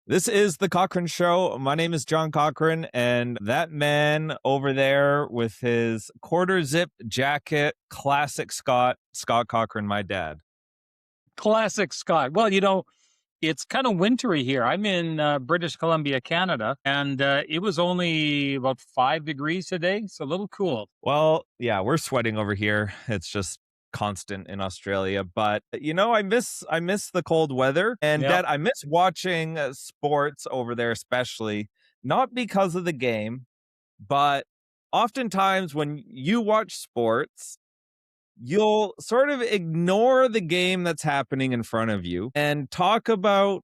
This is the Cochrane Show. My name is John Cochrane, and that man over there with his quarter zip jacket, classic Scott Cochrane, my dad. Classic Scott. Well, it's kind of wintry here. I'm in British Columbia, Canada, and it was only about 5 degrees today, so a little cool. Well, yeah, we're sweating over here. It's just constant in Australia, but I miss the cold weather, and Yep. Dad, I miss watching sports over there, especially not because of the game, but oftentimes when you watch sports, you'll sort of ignore the game that's happening in front of you and talk about,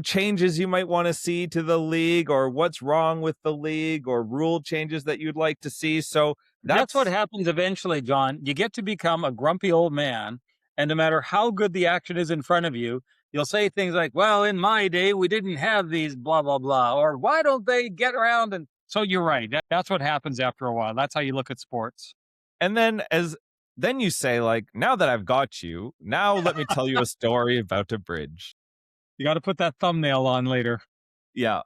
changes you might want to see to the league or what's wrong with the league or rule changes that you'd like to see. So That's what that's happens eventually, John. You get to become a grumpy old man, and no matter how good the action is in front of you, you'll say things like, well, in my day, we didn't have these blah, blah, blah, or why don't they get around? And so you're right. That's what happens after a while. That's how you look at sports. and then you say, like, now that I've got you, now let me tell you a story about a bridge. You got to put that thumbnail on later. Yeah.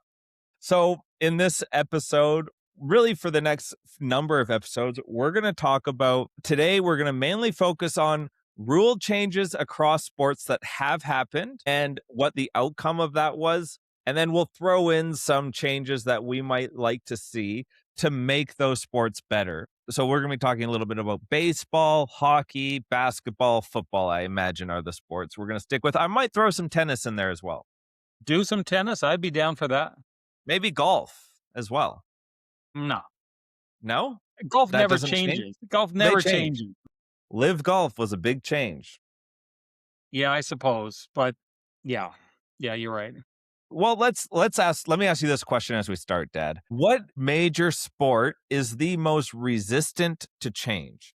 So, in this episode, really for the next number of episodes, we're going to talk about today, we're going to mainly focus on rule changes across sports that have happened and what the outcome of that was. And then we'll throw in some changes that we might like to see to make those sports better. So, we're going to be talking a little bit about baseball, hockey, basketball, football, I imagine are the sports we're going to stick with. I might throw some tennis in there as well. Do some tennis. I'd be down for that. Maybe golf as well. No. No? Golf That never doesn't change? changes. Golf They never change. changes. Live golf was a big change. Yeah, I suppose. But yeah. Yeah, you're right. Well, let me ask you this question as we start, Dad. What major sport is the most resistant to change?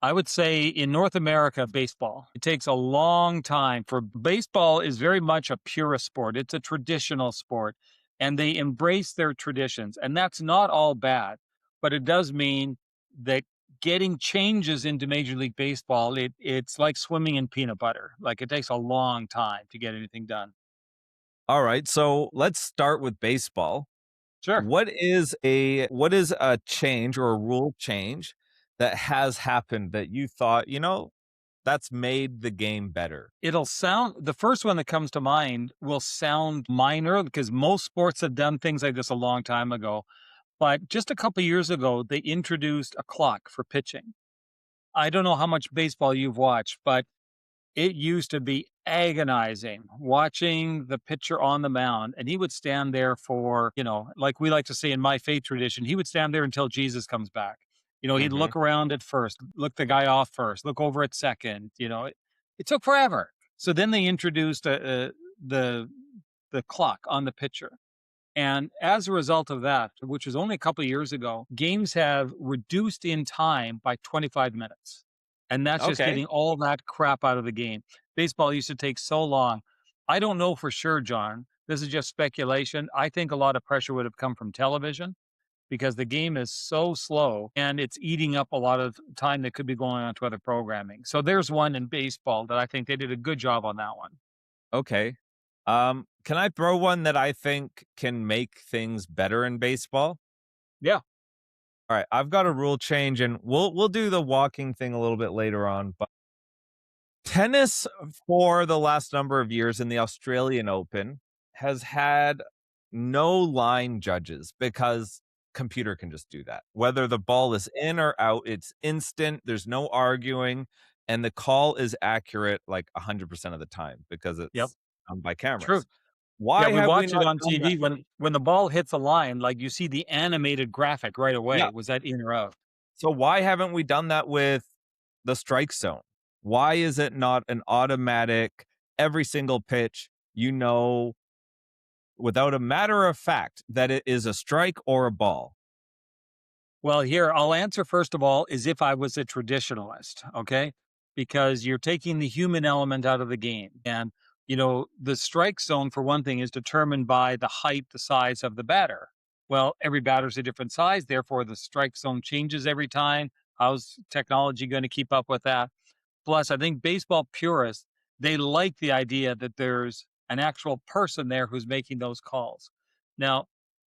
I would say in North America, baseball. It takes a long time for baseball is very much a purist sport. It's a traditional sport and they embrace their traditions. And that's not all bad, but it does mean that getting changes into Major League Baseball, it's like swimming in peanut butter. Like it takes a long time to get anything done. All right, so let's start with baseball. Sure. What is a change or a rule change that has happened that you thought, that's made the game better? The first one that comes to mind will sound minor because most sports have done things like this a long time ago. But just a couple years ago, they introduced a clock for pitching. I don't know how much baseball you've watched, but it used to be agonizing watching the pitcher on the mound. And he would stand there for, like we like to say in my faith tradition, he would stand there until Jesus comes back. He'd Mhm. look around at first, look the guy off first, look over at second. It took forever. So then they introduced the the clock on the pitcher. And as a result of that, which was only a couple of years ago, games have reduced in time by 25 minutes. And that's just Okay. getting all that crap out of the game. Baseball used to take so long. I don't know for sure, John. This is just speculation. I think a lot of pressure would have come from television because the game is so slow and it's eating up a lot of time that could be going on to other programming. So there's one in baseball that I think they did a good job on that one. Okay. Can I throw one that I think can make things better in baseball? Yeah. All right, I've got a rule change, and we'll do the walking thing a little bit later on. But tennis for the last number of years in the Australian Open has had no line judges because computer can just do that. Whether the ball is in or out, it's instant. There's no arguing, and the call is accurate like 100% of the time because Yep. it's done by True. cameras. Yeah, Why we have we watch it not on done that? TV when the ball hits a line, like, you see the animated graphic right Yeah. away. Was that in or out? So why haven't we done that with the strike zone? Why is it not an automatic every single pitch, without a matter of fact that it is a strike or a ball? Well, here, I'll answer first of all as if I was a traditionalist, okay? Because you're taking the human element out of the game. And, the strike zone, for one thing, is determined by the height, the size of the batter. Well, every batter's a different size. Therefore, the strike zone changes every time. How's technology going to keep up with that? Plus, I think baseball purists, they like the idea that there's an actual person there who's making those calls. Now,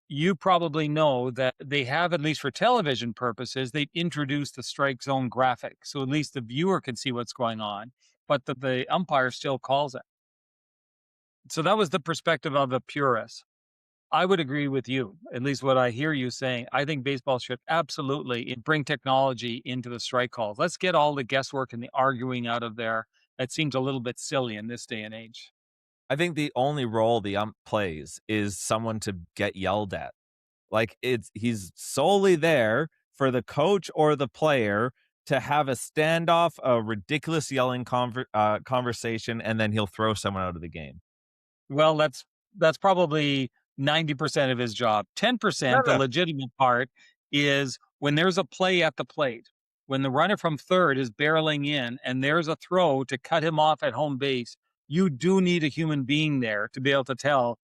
you probably know that they have, at least for television purposes, they've introduced the strike zone graphic. So at least the viewer can see what's going on, but the umpire still calls it. So that was the perspective of a purist. I would agree with you, at least what I hear you saying. I think baseball should absolutely bring technology into the strike calls. Let's get all the guesswork and the arguing out of there. That seems a little bit silly in this day and age. I think the only role the ump plays is someone to get yelled at. Like he's solely there for the coach or the player to have a standoff, a ridiculous yelling conversation, and then he'll throw someone out of the game. Well, that's probably 90% of his job. No, 10%, the no. legitimate part, is when there's a play at the plate, when the runner from third is barreling in and there's a throw to cut him off at home base, you do need a human being there to be able to tell,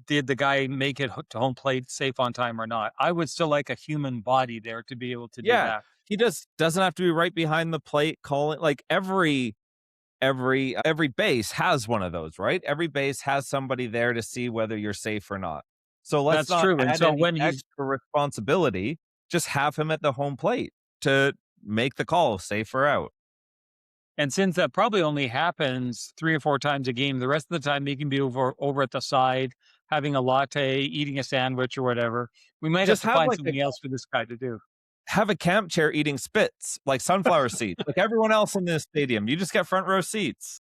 did the guy make it to home plate safe on time or not? I would still like a human body there to be able to do Yeah, that. he just doesn't have to be right behind the plate calling. Like every base has one of those, right? Every base has somebody there to see whether you're safe or not. So let's That's not true. And add so any when he's extra responsibility. Just have him at the home plate to make the call, safe or out. And since that probably only happens 3 or 4 times a game, the rest of the time he can be over at the side, having a latte, eating a sandwich or whatever. We might have Just to have find like something else for this guy to do. have a camp chair eating spits, like sunflower seeds, like everyone else in this stadium. You just get front row seats.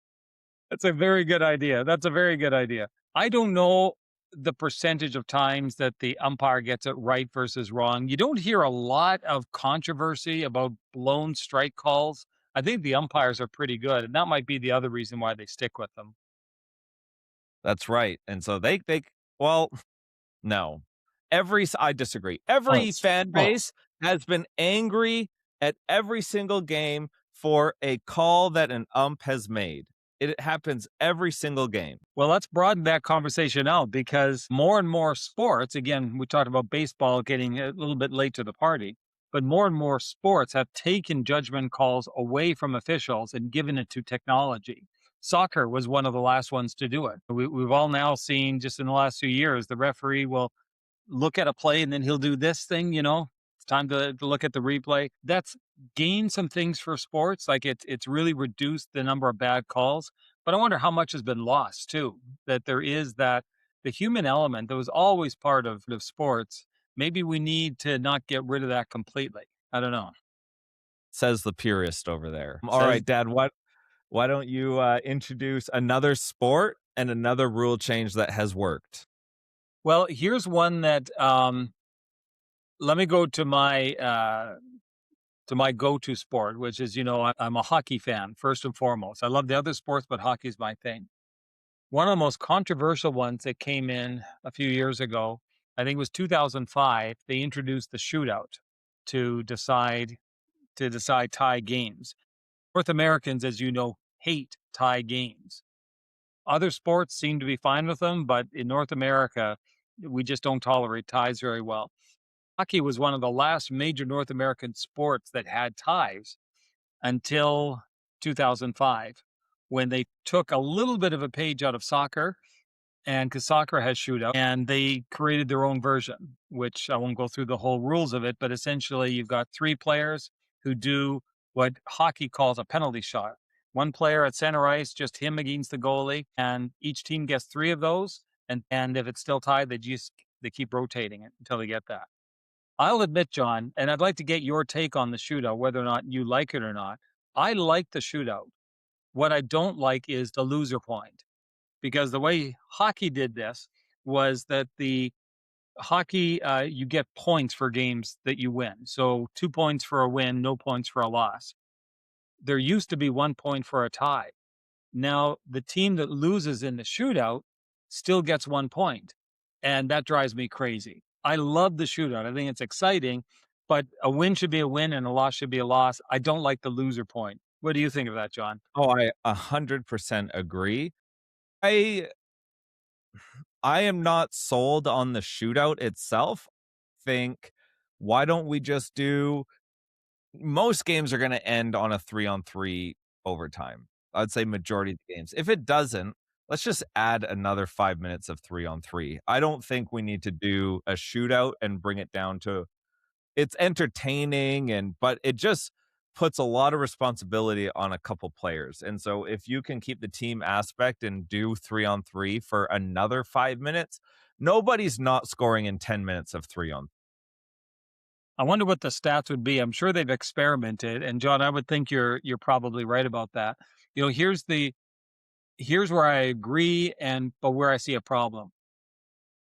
That's a very good idea. That's a very good idea. I don't know the percentage of times that the umpire gets it right versus wrong. You don't hear a lot of controversy about blown strike calls. I think the umpires are pretty good, and that might be the other reason why they stick with them. That's right. And so they well, no. I disagree. Every False. fan False. base has been angry at every single game for a call that an ump has made. It happens every single game. Well, let's broaden that conversation out because more and more sports, again, we talked about baseball getting a little bit late to the party, but more and more sports have taken judgment calls away from officials and given it to technology. Soccer was one of the last ones to do it. We've all now seen just in the last few years, the referee will look at a play and then he'll do this thing, it's time to look at the replay. That's gained some things for sports. Like it's really reduced the number of bad calls. But I wonder how much has been lost too. That there is that the human element that was always part of sports. Maybe we need to not get rid of that completely. I don't know. Says the purist over there. All Says, right, Dad, why don't you introduce another sport and another rule change that has worked? well, here's one that let me go to my go-to sport, which is, I'm a hockey fan first and foremost. I love the other sports, but hockey's my thing. One of the most controversial ones that came in a few years ago, I think it was 2005, they introduced the shootout to decide tie games. North Americans, as you know, hate tie games. Other sports seem to be fine with them, but in North America, we just don't tolerate ties very well. Hockey was one of the last major North American sports that had ties until 2005, when they took a little bit of a page out of soccer, and because soccer has shootout, and they created their own version, which I won't go through the whole rules of it, but essentially you've got 3 players who do what hockey calls a penalty shot. One player at center ice, just him against the goalie, and each team gets 3 of those. And if it's still tied, they keep rotating it until they get that. I'll admit, John, and I'd like to get your take on the shootout, whether or not you like it or not. I like the shootout. What I don't like is the loser point, because the way hockey did this was that the hockey, you get points for games that you win. So 2 points for a win, no points for a loss. There used to be 1 point for a tie. Now, the team that loses in the shootout still gets 1 point. And that drives me crazy. I love the shootout. I think it's exciting, but a win should be a win and a loss should be a loss. I don't like the loser point. What do you think of that, John? Oh, I 100% agree. I I am not sold on the shootout itself. Think, why don't we just do most games are going to end on a 3-on-3 overtime. I'd say majority of the games. If it doesn't, let's just add another 5 minutes of 3-on-3. I don't think we need to do a shootout and bring it down to it's entertaining but it just puts a lot of responsibility on a couple players. And so if you can keep the team aspect and do 3-on-3 for another 5 minutes, nobody's not scoring in 10 minutes of 3-on. I wonder what the stats would be. I'm sure they've experimented, and John, I would think you're probably right about that. Here's where I agree but where I see a problem.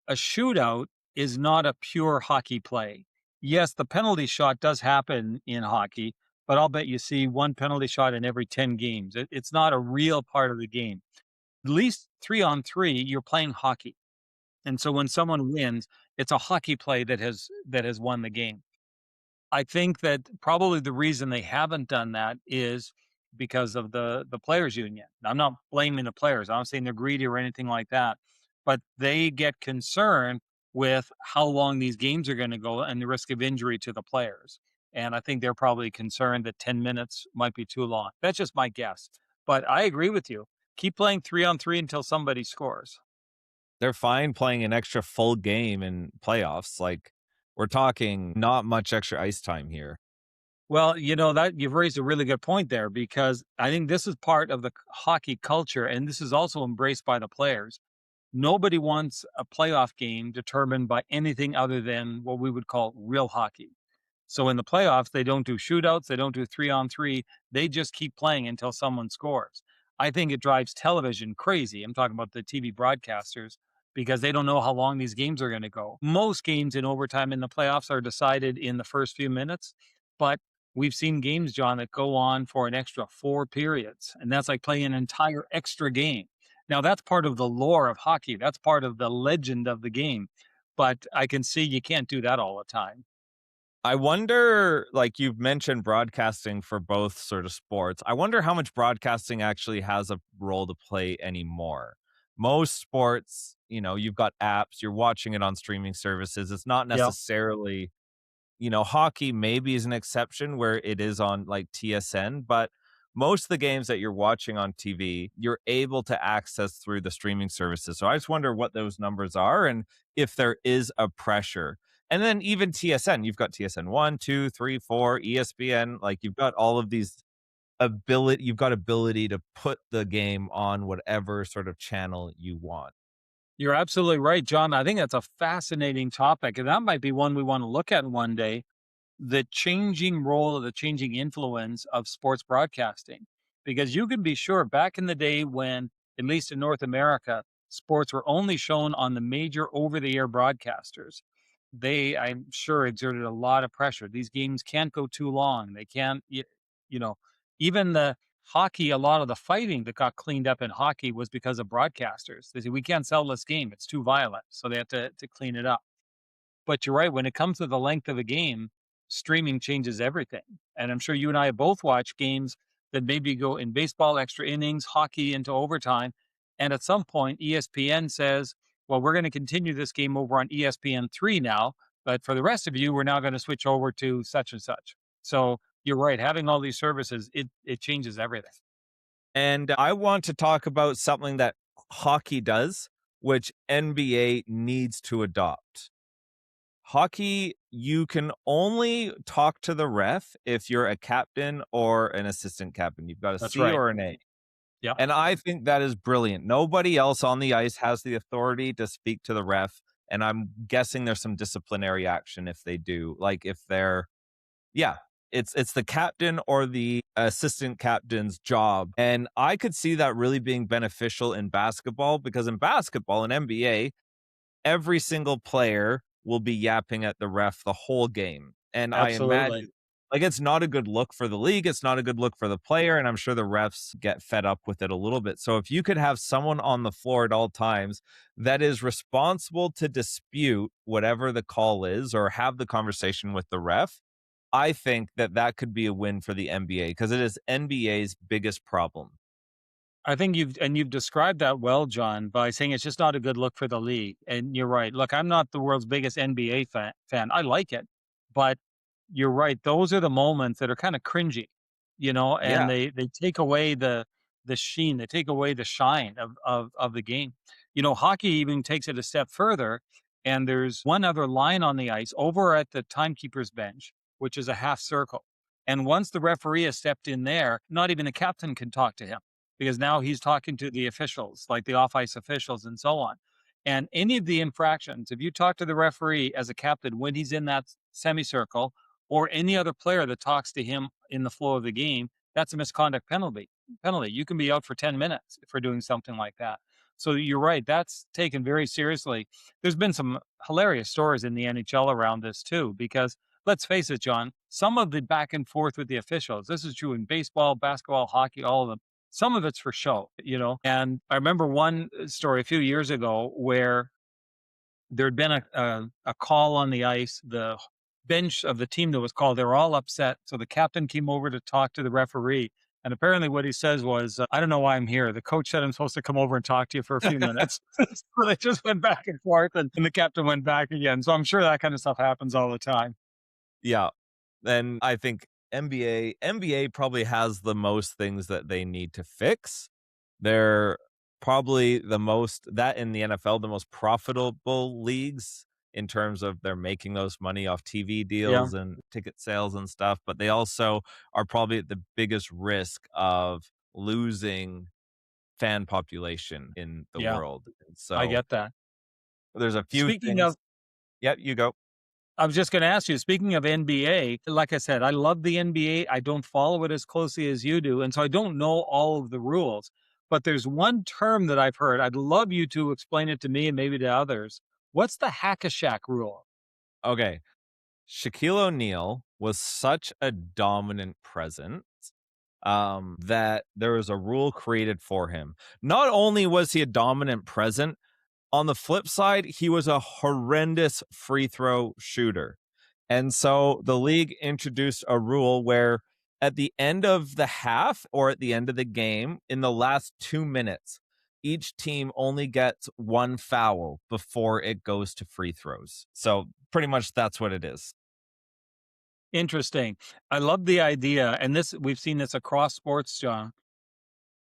A shootout is not a pure hockey play. Yes, the penalty shot does happen in hockey, but I'll bet you see one penalty shot in every 10 games. It's not a real part of the game. At least 3-on-3, you're playing hockey. And so when someone wins, it's a hockey play that has won the game. I think that probably the reason they haven't done that is because of the players union. I'm not blaming the players. I'm not saying they're greedy or anything like that, but they get concerned with how long these games are going to go and the risk of injury to the players. And I think they're probably concerned that 10 minutes might be too long. That's just my guess. But I agree with you. Keep playing 3-on-3 until somebody scores. They're fine playing an extra full game in playoffs. Like, we're talking not much extra ice time here. Well, that you've raised a really good point there because I think this is part of the hockey culture and this is also embraced by the players. Nobody wants a playoff game determined by anything other than what we would call real hockey. So in the playoffs, they don't do shootouts, they don't do 3-on-3, they just keep playing until someone scores. I think it drives television crazy. I'm talking about the TV broadcasters because they don't know how long these games are going to go. Most games in overtime in the playoffs are decided in the first few minutes, but we've seen games, John, that go on for an extra 4 periods, and that's like playing an entire extra game. Now, that's part of the lore of hockey. That's part of the legend of the game. But I can see you can't do that all the time. I wonder, like you've mentioned broadcasting for both sort of sports. I wonder how much broadcasting actually has a role to play anymore. Most sports, you've got apps, you're watching it on streaming services. It's not Yeah. necessarily, hockey maybe is an exception where it is on like TSN, but most of the games that you're watching on TV, you're able to access through the streaming services. So I just wonder what those numbers are and if there is a pressure. And then even TSN, you've got TSN 1, 2, 3, 4, ESPN, like you've got all of these ability to put the game on whatever sort of channel you want. You're absolutely right, John. I think that's a fascinating topic. And that might be one we want to look at one day, the changing role or the changing influence of sports broadcasting. Because you can be sure back in the day when, at least in North America, sports were only shown on the major over the air broadcasters. They, I'm sure, exerted a lot of pressure. These games can't go too long. They can't, you know, even the hockey, a lot of the fighting that got cleaned up in hockey was because of broadcasters. They said, we can't sell this game. It's too violent. So they have to clean it up. But you're right. When it comes to the length of a game, streaming changes everything. And I'm sure you and I have both watched games that maybe go in baseball, extra innings, hockey into overtime. And at some point, ESPN says, well, we're going to continue this game over on ESPN3 now. But for the rest of you, we're now going to switch over to such and such. So you're right. Having all these services, it changes everything. And I want to talk about something that hockey does, which NBA needs to adopt. Hockey, you can only talk to the ref if you're a captain or an assistant captain. You've got a That's C right. or an A. Yeah. And I think that is brilliant. Nobody else on the ice has the authority to speak to the ref. And I'm guessing there's some disciplinary action if they do. Like if they're, yeah, it's the captain or the assistant captain's job. And I could see that really being beneficial in basketball because in basketball, in NBA, every single player will be yapping at the ref the whole game. And I Absolutely. imagine like it's not a good look for the league, it's not a good look for the player, and I'm sure the refs get fed up with it a little bit. So if you could have someone on the floor at all times that is responsible to dispute whatever the call is or have the conversation with the ref, I think that that could be a win for the NBA because it is NBA's biggest problem. I think you've described that well, John, by saying it's just not a good look for the league. And you're right. Look, I'm not the world's biggest NBA fan. I like it, but you're right. Those are the moments that are kind of cringy, and Yeah. they take away the sheen, they take away the shine of the game. Hockey even takes it a step further, and there's one other line on the ice over at the timekeeper's bench, which is a half circle. And once the referee has stepped in there, not even the captain can talk to him because now he's talking to the officials, like the off ice officials and so on. And any of the infractions, if you talk to the referee as a captain when he's in that semicircle, or any other player that talks to him in the flow of the game, that's a misconduct penalty. You can be out for 10 minutes for doing something like that. So you're right, that's taken very seriously. There's been some hilarious stories in the NHL around this too, because let's face it, John, some of the back and forth with the officials, this is true in baseball, basketball, hockey, all of them. Some of it's for show. And I remember one story a few years ago where there'd been a call on the ice. The bench of the team that was called, they were all upset. So the captain came over to talk to the referee. And apparently what he says was, I don't know why I'm here. The coach said I'm supposed to come over and talk to you for a few minutes. So they just went back and forth and the captain went back again. So I'm sure that kind of stuff happens all the time. Yeah. And I think NBA probably has the most things that they need to fix. They're probably that in the NFL, the most profitable leagues in terms of they're making those money off TV Yeah. deals and ticket sales and stuff, but they also are probably at the biggest risk of losing fan population in the Yeah. world. And I so get that. there's a few Speaking things. of Yep, you go. I was just going to ask you, speaking of NBA, like I said, I love the NBA. I don't follow it as closely as you do. And so I don't know all of the rules. But there's one term that I've heard. I'd love you to explain it to me and maybe to others. What's the Hack-a-Shaq rule? Okay. Shaquille O'Neal was such a dominant presence that there was a rule created for him. Not only was he a dominant present, on the flip side, he was a horrendous free throw shooter. And so the league introduced a rule where at the end of the half or at the end of the game, in the last 2 minutes, each team only gets one foul before it goes to free throws. So pretty much that's what it is. Interesting. I love the idea. And we've seen this across sports, John,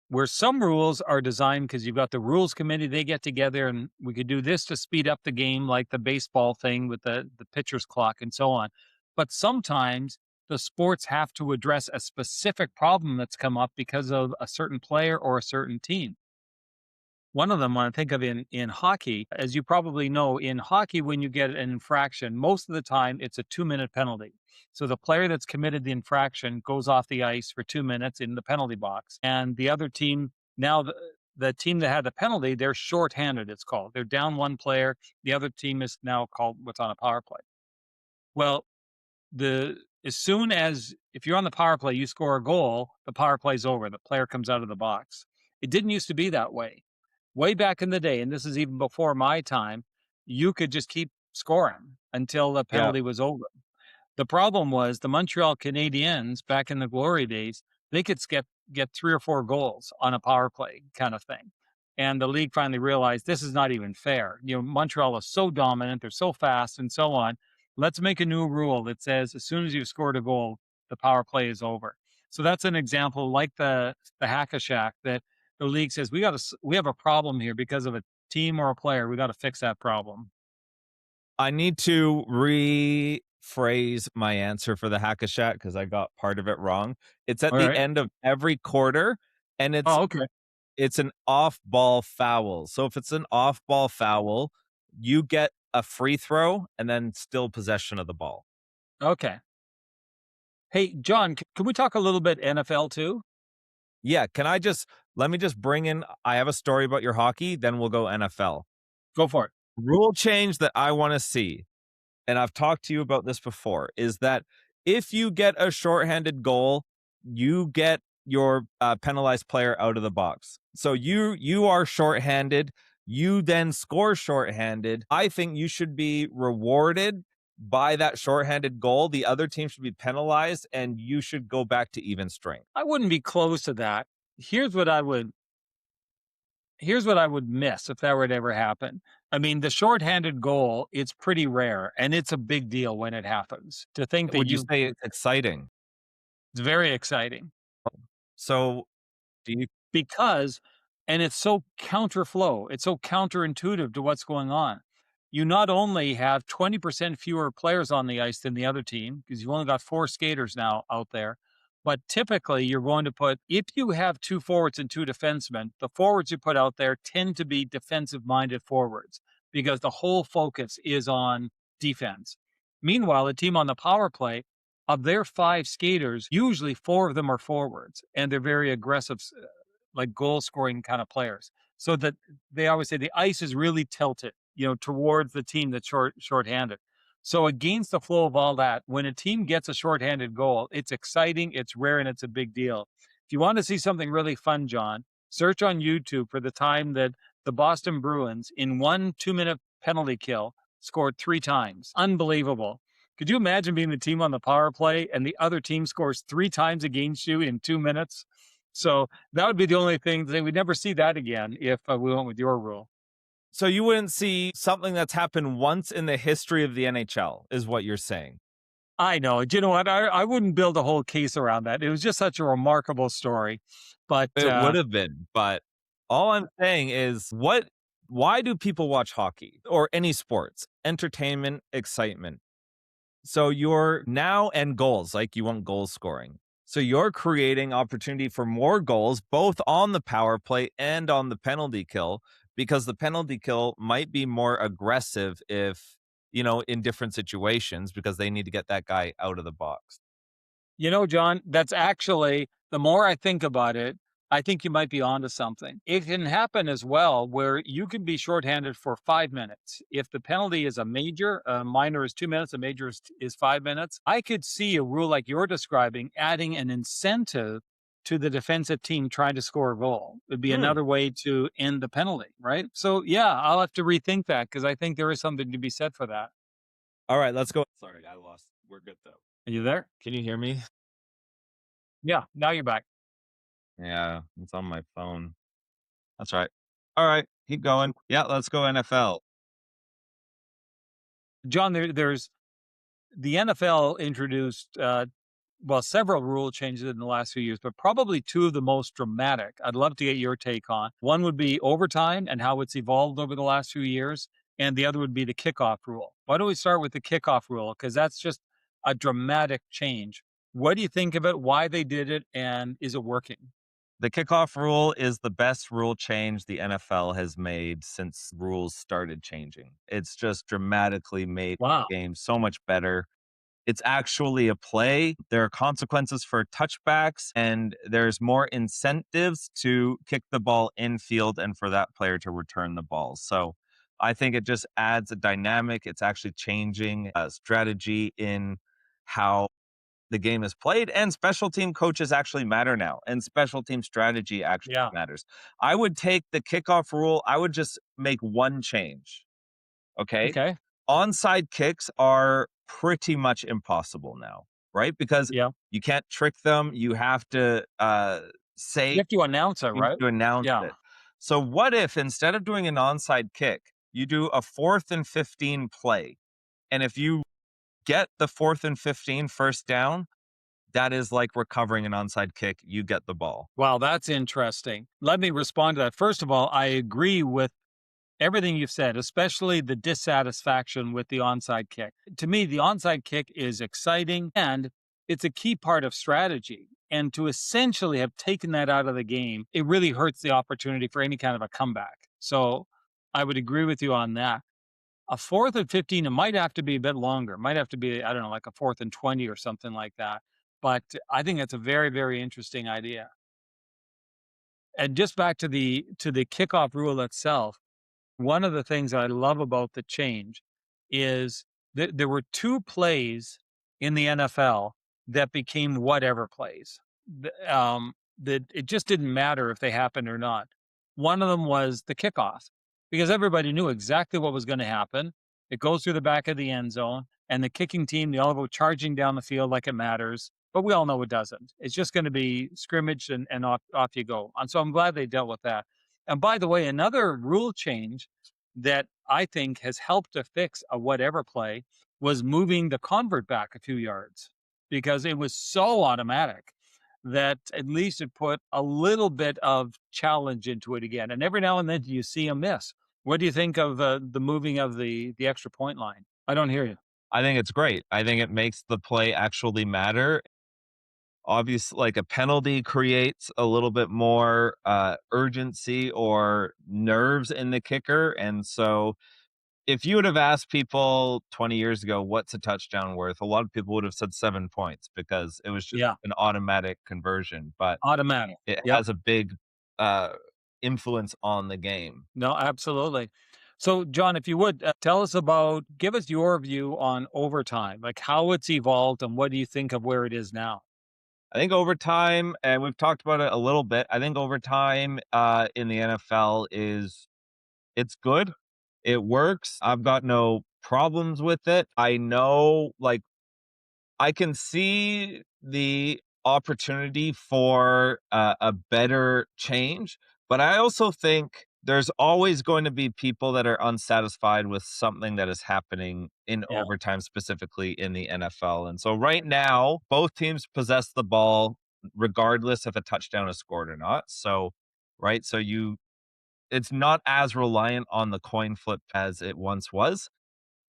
where some rules are designed because you've got the rules committee, they get together and we could do this to speed up the game, like the baseball thing with the pitcher's clock and so on. But sometimes the sports have to address a specific problem that's come up because of a certain player or a certain team. One of them, when I think of in hockey, as you probably know, in hockey, when you get an infraction, most of the time it's a 2-minute penalty. So the player that's committed the infraction goes off the ice for 2 minutes in the penalty box. And the other team, now the team that had the penalty, they're shorthanded, it's called. They're down one player. The other team is now called what's on a power play. Well, as soon as if you're on the power play, you score a goal, the power play's over. The player comes out of the box. It didn't used to be that way. Way back in the day, and this is even before my time, you could just keep scoring until the Yeah. penalty was over. The problem was the Montreal Canadiens back in the glory days, they could get 3 or 4 goals on a power play kind of thing. And the league finally realized this is not even fair. Montreal is so dominant, they're so fast and so on. Let's make a new rule that says as soon as you've scored a goal, the power play is over. So that's an example like the Hack-a-Shaq that the league says we have a problem here because of a team or a player. We got to fix that problem. I need to rephrase my answer for the Hack-a-Shaq because I got part of it wrong. It's at All the right. end of every quarter, and Oh, okay. it's an off-ball foul. So if it's an off-ball foul, you get a free throw and then still possession of the ball. Okay. Hey, John, can we talk a little bit NFL too? Yeah, let me just bring in I have a story about your hockey, then we'll go NFL. Go for it. Rule change that I want to see, and I've talked to you about this before, is that if you get a shorthanded goal, you get your penalized player out of the box. So you are shorthanded, you then score shorthanded. I think you should be rewarded by that shorthanded goal. The other team should be penalized, and you should go back to even strength. I wouldn't be close to that. Here's what I would here's what I would miss if that were to ever happen. I mean, the shorthanded goal, it's pretty rare and it's a big deal when it happens. To think that Would you say it's exciting? it's very exciting. So do you because, and it's so counterflow, it's so counterintuitive to what's going on. You not only have 20% fewer players on the ice than the other team, because you've only got 4 skaters now out there, but typically you're going to put, if you have 2 forwards and 2 defensemen, the forwards you put out there tend to be defensive minded forwards because the whole focus is on defense. Meanwhile, a team on the power play, of their 5 skaters, usually 4 of them are forwards and they're very aggressive, like goal scoring kind of players. So that they always say the ice is really tilted, towards the team that's shorthanded. So against the flow of all that, when a team gets a shorthanded goal, it's exciting, it's rare, and it's a big deal. If you want to see something really fun, John, search on YouTube for the time that the Boston Bruins, in one 2-minute penalty kill, scored 3 times. Unbelievable. Could you imagine being the team on the power play and the other team scores 3 times against you in 2 minutes? So that would be the only thing. They would never see that again if we went with your rule. So you wouldn't see something that's happened once in the history of the NHL, is what you're saying. I know. Do you know what? I wouldn't build a whole case around that. It was just such a remarkable story. But It would have been, but all I'm saying is why do people watch hockey or any sports? Entertainment, excitement. So you're now and goals, like you want goal scoring. So you're creating opportunity for more goals, both on the power play and on the penalty kill, because the penalty kill might be more aggressive if, in different situations, because they need to get that guy out of the box. John, that's actually, the more I think about it, I think you might be onto something. It can happen as well where you can be shorthanded for 5 minutes. If the penalty is a major, a minor is 2 minutes, a major is 5 minutes. I could see a rule like you're describing adding an incentive to the defensive team trying to score a goal. It'd be another way to end the penalty, right? So yeah, I'll have to rethink that because I think there is something to be said for that. All right, let's go. Sorry, I lost. We're good though. Are you there? Can you hear me? Yeah, now you're back. Yeah, it's on my phone. That's right. All right, keep going. Yeah, let's go NFL. John, there's the NFL introduced several rule changes in the last few years, but probably 2 of the most dramatic. I'd love to get your take on. One would be overtime and how it's evolved over the last few years, and the other would be the kickoff rule. Why don't we start with the kickoff rule? Because that's just a dramatic change. What do you think of it? Why they did it, and is it working? The kickoff rule is the best rule change the NFL has made since rules started changing. It's just dramatically made Wow. the game so much better. It's actually a play. There are consequences for touchbacks, and there's more incentives to kick the ball infield and for that player to return the ball. So I think it just adds a dynamic. It's actually changing a strategy in how the game is played, and special team coaches actually matter now, and special team strategy actually Yeah. matters. I would take the kickoff rule. I would just make one change. Okay. Okay. Onside kicks are pretty much impossible now, right? Because Yeah. you can't trick them. You have to say, You have to announce it, you have right? to announce Yeah. it. So what if instead of doing an onside kick, you do a 4th and 15 play? And if you get the 4th and 15 first down, that is like recovering an onside kick. You get the ball. Wow, that's interesting. Let me respond to that. First of all, I agree with everything you've said, especially the dissatisfaction with the onside kick. To me, the onside kick is exciting and it's a key part of strategy. And to essentially have taken that out of the game, it really hurts the opportunity for any kind of a comeback. So I would agree with you on that. A 4th and 15, it might have to be a bit longer. It might have to be, I don't know, like a 4th and 20 or something like that. But I think that's a very, very interesting idea. And just back to the kickoff rule itself, one of the things that I love about the change is that there were 2 plays in the NFL that became whatever plays. That it just didn't matter if they happened or not. One of them was the kickoff because everybody knew exactly what was going to happen. It goes through the back of the end zone, and the kicking team, they all go charging down the field like it matters. But we all know it doesn't. It's just going to be scrimmage and off you go. And so I'm glad they dealt with that. And by the way, another rule change that I think has helped to fix a whatever play was moving the convert back a few yards because it was so automatic that at least it put a little bit of challenge into it again. And every now and then you see a miss. What do you think of the moving of the extra point line? I don't hear you. I think it's great. I think it makes the play actually matter. Obviously, like a penalty creates a little bit more urgency or nerves in the kicker. And so if you would have asked people 20 years ago, what's a touchdown worth? A lot of people would have said 7 points because it was just Yeah, an automatic conversion, but automatic. it Yep. has a big uh, influence on the game. No, absolutely. So, John, if you would tell us about, give us your view on overtime, like how it's evolved and what do you think of where it is now? I think overtime, and we've talked about it a little bit. I think overtime in the NFL is it's good. It works. I've got no problems with it. I know, like, I can see the opportunity for a better change, but I also think there's always going to be people that are unsatisfied with something that is happening in Yeah. overtime, specifically in the NFL. And so right now, both teams possess the ball regardless if a touchdown is scored or not. So, right. So it's not as reliant on the coin flip as it once was.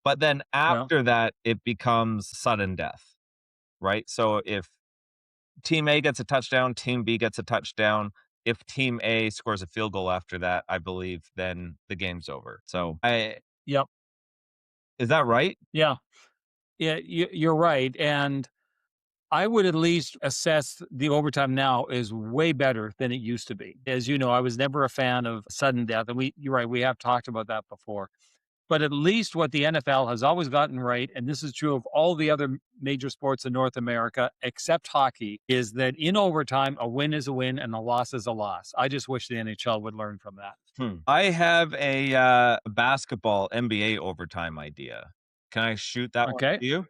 But then Yeah. after that, it becomes sudden death, right? So if team A gets a touchdown, team B gets a touchdown. If team A scores a field goal after that, I believe then the game's over. So I Yep. is that right? Yeah. Yeah. You're right. And I would at least assess the overtime now is way better than it used to be. As you know, I was never a fan of sudden death. And you're right, we have talked about that before. But at least what the NFL has always gotten right, and this is true of all the other major sports in North America, except hockey, is that in overtime, a win is a win and a loss is a loss. I just wish the NHL would learn from that. I have a basketball NBA overtime idea. Can I shoot that one Okay. to you?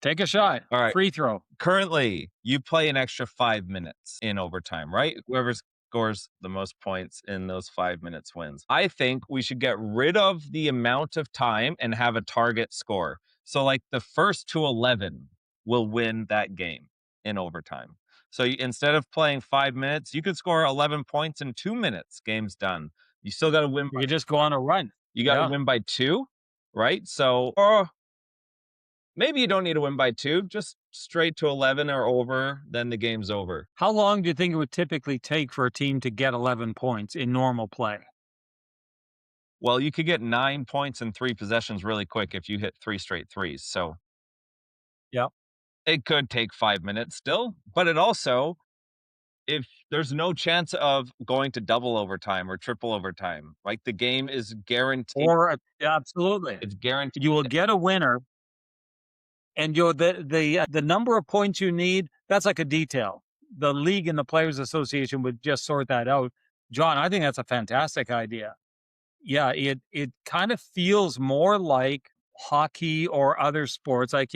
Take a shot. All right. Free throw. Currently, you play an extra 5 minutes in overtime, right? Whoever scores the most points in those 5 minutes wins. I think we should get rid of the amount of time and have a target score. So, like the first to 11 will win that game in overtime. So, instead of playing 5 minutes, you could score 11 points in 2 minutes. Game's done. You still got to win. You could just go on a run. You got to Yeah. win by two, right? So, or maybe you don't need to win by two, just straight to 11 or over, then the game's over. How long do you think it would typically take for a team to get 11 points in normal play? Well, you could get 9 points in 3 possessions really quick if you hit 3 straight threes. So Yep. it could take 5 minutes still, but it also, if there's no chance of going to double overtime or triple overtime, like the game is guaranteed. Or yeah, absolutely. It's guaranteed. You will get a winner and you're the number of points you need, that's like a detail. The league and the Players Association would just sort that out. John, I think that's a fantastic idea. Yeah, it kind of feels more like hockey or other sports. Like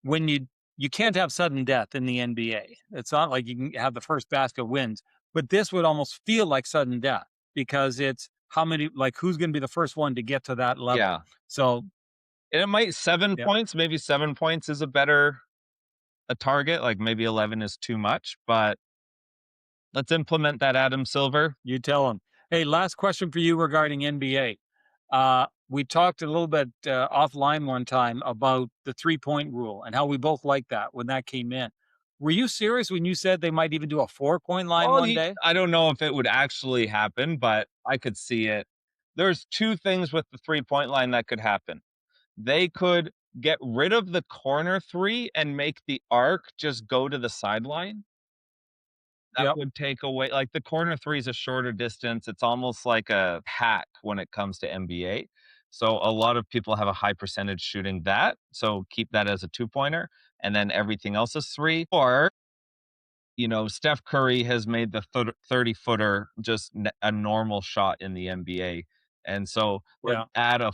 when you can't have sudden death in the NBA. It's not like you can have the first basket wins, but this would almost feel like sudden death because it's how many like who's going to be the first one to get to that level. Yeah. So And it might 7 yeah, points, maybe 7 points is a target, like maybe 11 is too much, but let's implement that, Adam Silver. you tell them. Hey, last question for you regarding NBA. We talked a little bit offline one time about the 3-point rule and how we both liked that when that came in. Were you serious when you said they might even do a 4-point line Well, one day? I don't know if it would actually happen, but I could see it. There's two things with the 3-point line that could happen. They could get rid of the corner three and make the arc just go to the sideline. That Yep. would take away, like, the corner three is a shorter distance. It's almost like a hack when it comes to NBA. So a lot of people have a high percentage shooting that. So keep that as a 2-pointer, and then everything else is three. Or Steph Curry has made the 30-footer just a normal shot in the NBA. And so let's Yeah. add a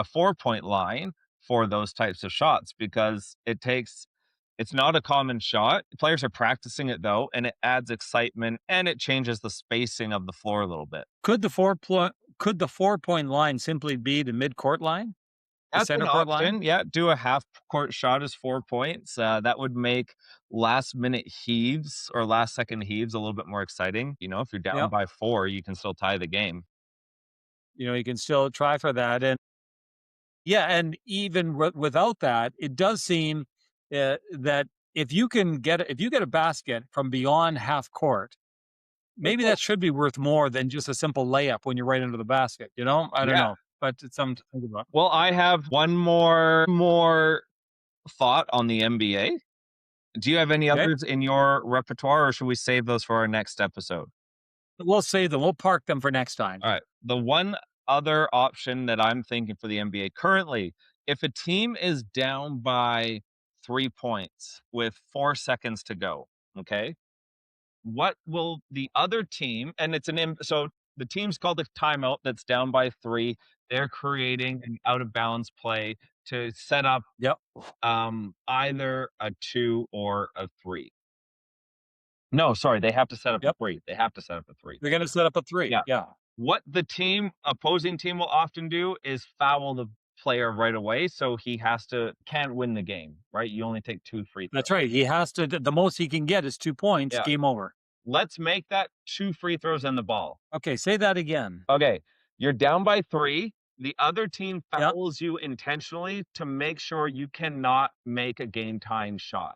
4-point line for those types of shots because it's not a common shot. Players are practicing it though, and it adds excitement and it changes the spacing of the floor a little bit. Could the 4-point line simply be the midcourt line? The That's an center court line? option. Yeah, do a half court shot as 4 points. That would make last minute heaves or last second heaves a little bit more exciting. If you're down Yep. by 4, you can still tie the game. You can still try for that. And yeah, and even without that, it does seem that if you get a basket from beyond half court, maybe that should be worth more than just a simple layup when you're right into the basket. I don't Yeah. know, but it's something to think about. Well, I have one more thought on the NBA. Do you have any Okay, others in your repertoire, or should we save those for our next episode? we'll save them. We'll park them for next time. All right. The one other option that I'm thinking for the NBA currently, if a team is down by 3 points with 4 seconds to go, okay, what will the other team, and so the team's called a timeout that's down by 3. They're creating an out of bounds play to set up Yep, either a 2 or a 3. No, sorry, they have to set up a yep. 3. They have to set up a 3. They're going to set up a three. Yeah. Yeah, What the opposing team will often do is foul the player right away, so he can't win the game, right? You only take 2 free throws. that's right. He has to. The most he can get is 2 points. Yeah. Game over. Let's make that 2 free throws and the ball. Okay, say that again. Okay, you're down by 3. The other team Yep. fouls you intentionally to make sure you cannot make a game-tying shot,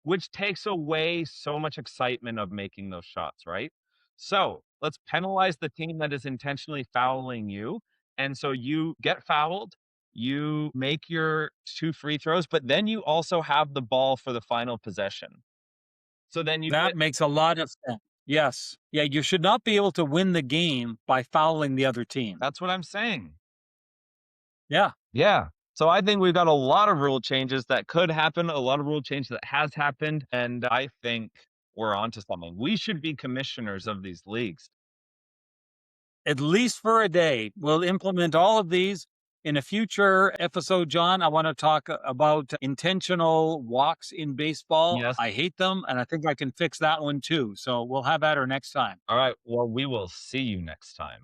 which takes away so much excitement of making those shots, right? So let's penalize the team that is intentionally fouling you. And so you get fouled, you make your 2 free throws, but then you also have the ball for the final possession. So then That makes a lot of sense. Yes. Yeah, you should not be able to win the game by fouling the other team. that's what I'm saying. Yeah. Yeah. So I think we've got a lot of rule changes that could happen, a lot of rule changes that has happened, and I think we're onto something. We should be commissioners of these leagues. At least for a day. We'll implement all of these in a future episode, John. I want to talk about intentional walks in baseball. Yes. I hate them, and I think I can fix that one too. So we'll have at her next time. All right. Well, we will see you next time.